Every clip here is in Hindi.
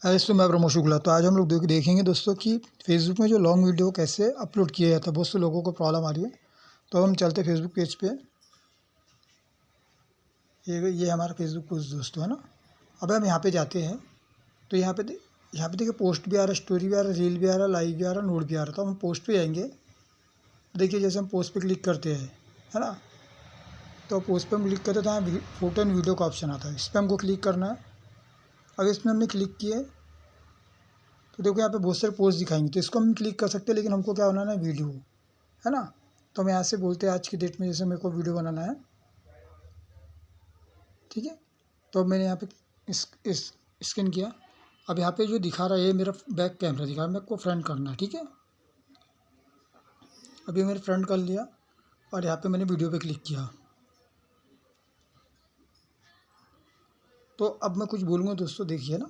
दोस्तों मैं ब्रह्म शुक्ला। तो आज हम लोग देखेंगे दोस्तों कि फेसबुक में जो लॉन्ग वीडियो कैसे अपलोड किया जाता है। बहुत से लोगों को प्रॉब्लम आ रही है। तो हम चलते फेसबुक पेज पे। ये हमारा फेसबुक पेज दोस्तों है ना। अब हम यहाँ पे जाते हैं तो यहाँ पे देखिए पोस्ट भी आ रहा है, स्टोरी भी आ रहा है, रील भी आ रहा है, लाइव भी आ रहा है, नोट भी आ रहा है। तो हम पोस्ट पे जाएंगे। देखिए जैसे हम पोस्ट पे क्लिक करते हैं है ना, तो पोस्ट पे हम क्लिक करते हैं तो यहाँ फोटो एंड वीडियो का ऑप्शन आता है। इस पर हमको क्लिक करना है। अब इसमें हमने क्लिक किए तो देखो यहाँ पे बहुत सारे पोस्ट दिखाएंगे, तो इसको हम क्लिक कर सकते हैं, लेकिन हमको क्या बनाना है, वीडियो है ना। तो हम यहाँ से बोलते हैं आज की डेट में जैसे मेरे को वीडियो बनाना है, ठीक है। तो अब मैंने यहाँ पे इस स्कैन किया। अब यहाँ पे जो दिखा रहा है ये मेरा बैक कैमरा दिखा रहा है, मेरे को फ्रंट करना है, ठीक है। अभी मैंने फ्रंट कर लिया और यहाँ पे मैंने वीडियो पे क्लिक किया। तो अब मैं कुछ बोलूँगा दोस्तों, देखिए ना।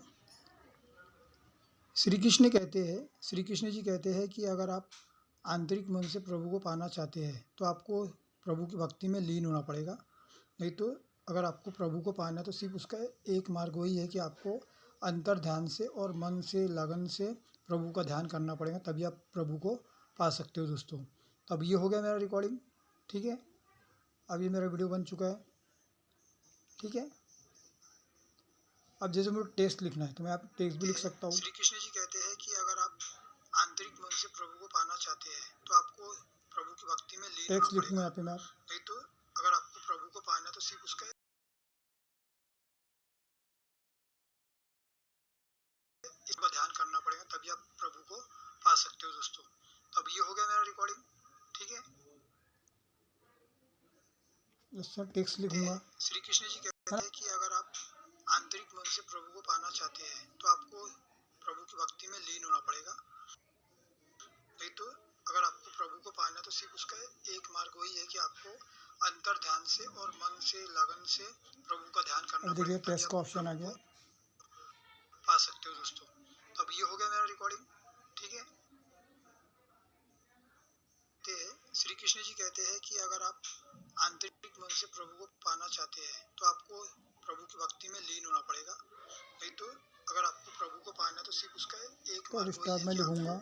श्री कृष्ण जी कहते हैं कि अगर आप आंतरिक मन से प्रभु को पाना चाहते हैं तो आपको प्रभु की भक्ति में लीन होना पड़ेगा। नहीं तो अगर आपको प्रभु को पाना है तो सिर्फ उसका एक मार्ग वही है कि आपको अंतर ध्यान से और मन से लगन से प्रभु का ध्यान करना पड़ेगा, तभी आप प्रभु को पा सकते हो दोस्तों। तो अब ये हो गया मेरा रिकॉर्डिंग, ठीक है। अब ये मेरा वीडियो बन चुका है, ठीक है। अब जैसे मुझे टेक्स्ट लिखना है तो मैं आप टेक्स्ट भी लिख सकता हूँ। श्री कृष्ण जी कहते हैं कि अगर आप आंतरिक मन से प्रभु को पाना चाहते हैं तो आपको प्रभु की भक्ति में लीन टेक्स्ट लिखूंगा यहाँ पे मैं। नहीं तो अगर आपको प्रभु को पाना है तो सिर्फ उसका इसका ध्यान करना पड़ेगा, तभी आप प्रभु को पा सकते हो दोस्तों। अब ये हो गया मेरा रिकॉर्डिंग, ठीक है। दोस्तों टेक्स्ट लिखूंगा। श्री कृष्ण जी कहते हैं कि अगर आप आंतरिक मन से प्रभु को पाना चाहते हैं तो आपको प्रभु की भक्ति में लीन होना पड़ेगा। नहीं तो अगर आपको प्रभु को पाना है तो सिर्फ उसका एक मार्ग वही है कि आपको अंतर ध्यान से और मन से लगन से प्रभु का ध्यान करना पड़ेगा। देखिए टेक्स्ट का ऑप्शन आ गया, पा सकते हो दोस्तों। तो अब ये हो गया मेरा रिकॉर्डिंग, ठीक है। श्री कृष्ण जी कहते हैं कि अगर आप आंतरिक मन से प्रभु को पाना चाहते हैं तो आपको प्रभु की भक्ति में लीन होना पड़ेगा। नहीं तो अगर आपको प्रभु को पाना है तो सिर्फ उसका एक मार्ग वही है कि आपको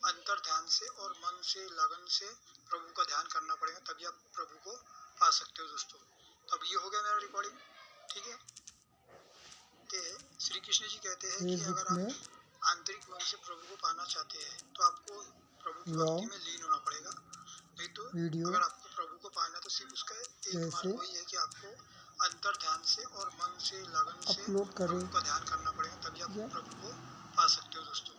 अंतर ध्यान से और मन से लगन से प्रभु का ध्यान करना पड़ेगा, तभी आप प्रभु को पा सकते हो दोस्तों। तो अब ये हो गया मेरा रिकॉर्डिंग, ठीक है। श्री कृष्ण जी कहते हैं कि अगर आप आंतरिक मन से प्रभु को पाना चाहते हैं तो आपको प्रभु की भक्ति में लीन होना पड़ेगा। नहीं तो अगर आपको प्रभु को पाना है तो सिर्फ उसका एक मार्ग वही है कि आपको अंतर ध्यान से और मन से लगन से प्रभु का ध्यान करना पड़ेगा, तभी आप प्रभु को पा सकते हो दोस्तों।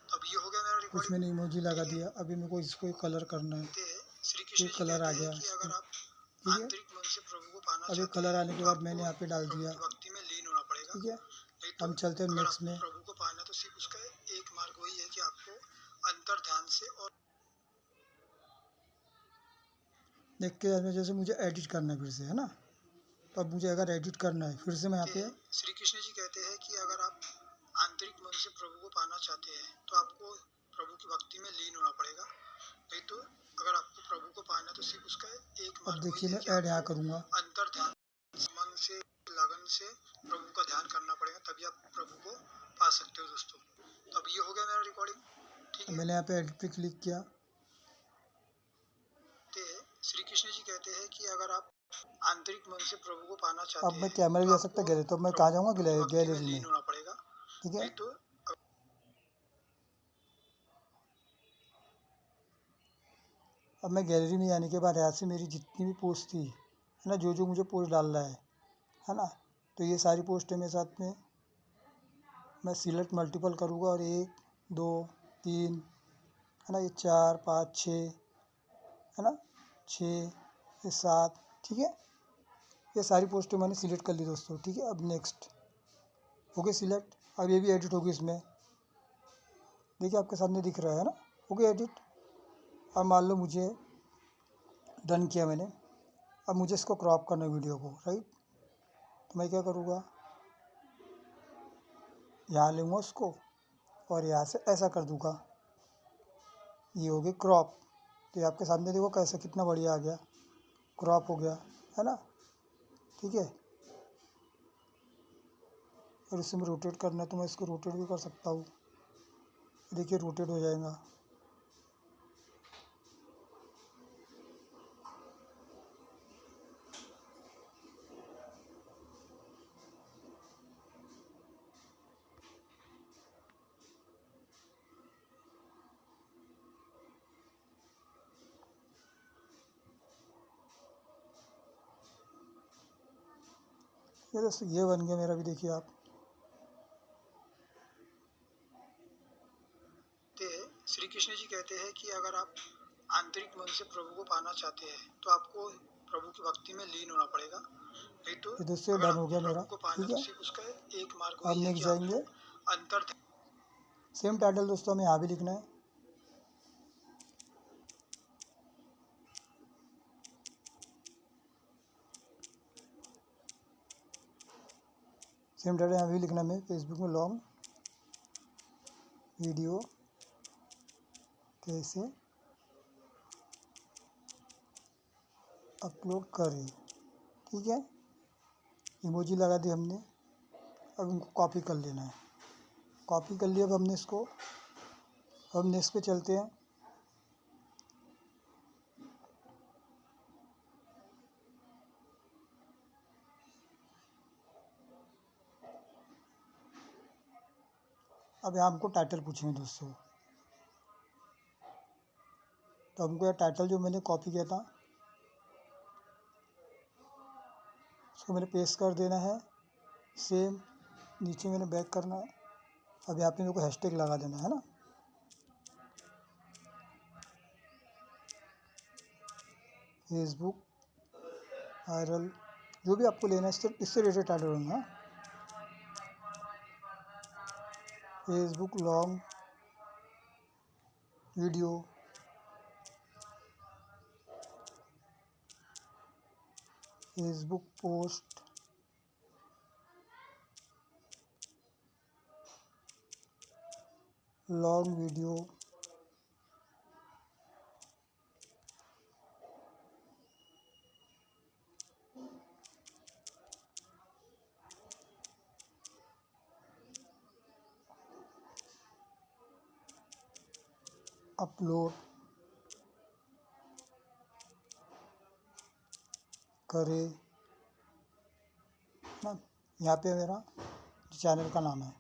अब ये हो गया मेरा रिकॉर्डिंग, कुछ मैंने इमोजी लगा दिया। अभी मेरे को इसको कलर करना है। श्री कृष्ण जी कलर आ गया कि अगर आप आंतरिक मन से प्रभु को पाना चाहते हैं, अभी कलर आने के बाद मैंने यहाँ पे डाल दिया, भक्ति में लीन होना पड़ेगा, ठीक है। हम चलते हैं नेक्स्ट में। प्रभु को पाना है तो सिर्फ उसका एक मार्ग वही है कि आपको अंतर ध्यान से और देख के जैसे मुझे एडिट करना है फिर से, है ना। तो अब मुझे अगर एडिट करना है फिर से मैं यहाँ पे। श्री कृष्ण जी कहते हैं कि अगर आप आंतरिक मन से प्रभु को पाना चाहते हैं तो आपको प्रभु की भक्ति में लीन होना पड़ेगा। नहीं तो अगर आपको प्रभु को पाना है तो सिर्फ उसका एक मार्ग। अब देखिए मैं ऐड यहाँ करूँगा, अंतर ध्यान मन से लगन से प्रभु का ध्यान करना पड़ेगा, तभी आप प्रभु को पा सकते हो दोस्तों। तो अब ये हो गया मेरा रिकॉर्डिंग, ठीक है। मैंने यहाँ पे एडिट पे क्लिक किया। श्री कृष्ण जी कहते हैं कि अगर आप आंतरिक मन से प्रभु को पाना चाहते हैं, अब मैं कैमरा भी जा सकता गैलरी, तो मैं कहाँ जाऊँगा, गैलरी में होना पड़ेगा, ठीक है। तो अब मैं गैलरी में जाने के बाद यहाँ से मेरी जितनी भी पोस्ट थी है ना, जो मुझे पोस्ट डालना है ना, तो ये सारी पोस्ट है मेरे साथ में। मैं सिलेक्ट मल्टीपल करूँगा और 1 2 3 है ना, ये 4 5 6 है ना, 6 ये 7, ठीक है। ये सारी पोस्टें मैंने सिलेक्ट कर ली दोस्तों, ठीक है। अब नेक्स्ट हो गया सिलेक्ट। अब ये भी एडिट होगी इसमें, देखिए आपके सामने दिख रहा है ना, हो गया एडिट। अब मान लो मुझे डन किया मैंने, अब मुझे इसको क्रॉप करना है वीडियो को, राइट। तो मैं क्या करूँगा, यहाँ लूँगा उसको और यहाँ से ऐसा कर दूँगा, ये हो गया क्रॉप। तो ये आपके सामने देखो कैसे कितना बढ़िया आ गया, क्रॉप हो गया, है ना, ठीक है। और इसे मैं रोटेट करना है तो मैं इसको रोटेट भी कर सकता हूँ। देखिए रोटेट हो जाएगा। ये दोस्तों ये बन गया मेरा भी, देखिए आप। श्री कृष्ण जी कहते हैं कि अगर आप आंतरिक मन से प्रभु को पाना चाहते हैं तो आपको प्रभु की भक्ति में लीन होना पड़ेगा, नहीं तो ये दोस्तों डन हो गया मेरा। ठीक है, उसका एक मार्ग अब नेक्स्ट जाएंगे। अंतर सेम टाइटल दोस्तों हमें यहाँ भी लिखना है। सेम टाइटल यहाँ भी लिखना है। फेसबुक में लॉन्ग वीडियो कैसे अपलोड करें। ठीक है, इमोजी लगा दी हमने। अब इनको कॉपी कर लेना है। कॉपी कर लिया अब हमने इसको। अब नेक्स्ट पे चलते हैं। अब यहाँ हमको टाइटल पूछेंगे दोस्तों, तो हमको यह टाइटल जो मैंने कॉपी किया था उसको मैंने पेस्ट कर देना है। सेम नीचे मैंने बैक करना है। अब यहाँ पे मेरे को हैशटैग लगा देना है ना। फेसबुक वायरल जो भी आपको लेना है, इससे रिलेटेड टाइटल होगा। Facebook long video Facebook post long video upload करे ना। यहाँ पे मेरा चैनल का नाम है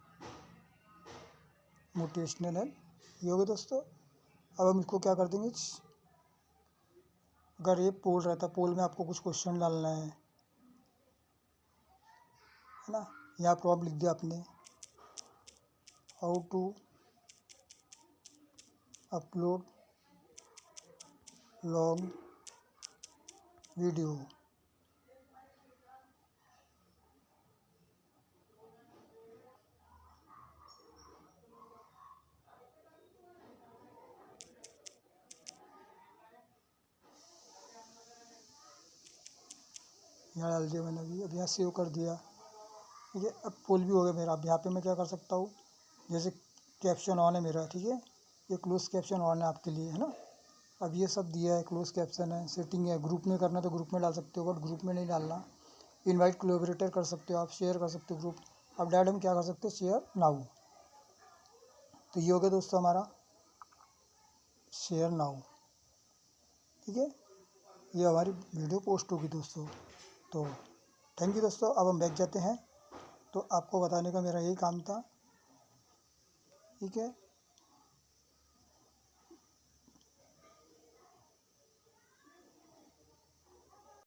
मोटिवेशनल है। ये हो गया दोस्तों। अब हम इसको क्या कर देंगे, अगर ये पोल रहता, पोल में आपको कुछ क्वेश्चन डालना है ना। यहाँ प्रॉब्लम लिख दिया आपने, how to upload long video. यहाँ डाल दिया मैंने अभी। अब यहाँ सेव कर दिया। ठीक है, अब पोल भी हो गया मेरा। अब यहाँ पे मैं क्या कर सकता हूँ, जैसे कैप्शन ऑन है मेरा। ठीक है, ये क्लोज कैप्शन ऑन है आपके लिए, है ना। अब ये सब दिया है, क्लोज कैप्शन है, सेटिंग है। ग्रुप में करना तो ग्रुप में डाल सकते हो, बट ग्रुप में नहीं डालना। इनवाइट कोलैबोरेटर कर सकते हो आप, शेयर कर सकते हो ग्रुप। अब डायरेक्ट हम क्या कर सकते हैं, शेयर नाउ। तो ये हो गया दोस्तों हमारा शेयर नाउ। ठीक है, ये हमारी वीडियो पोस्ट होगी दोस्तों। तो थैंक यू दोस्तों। अब हम बैठ जाते हैं। तो आपको बताने का मेरा यही काम था। ठीक है।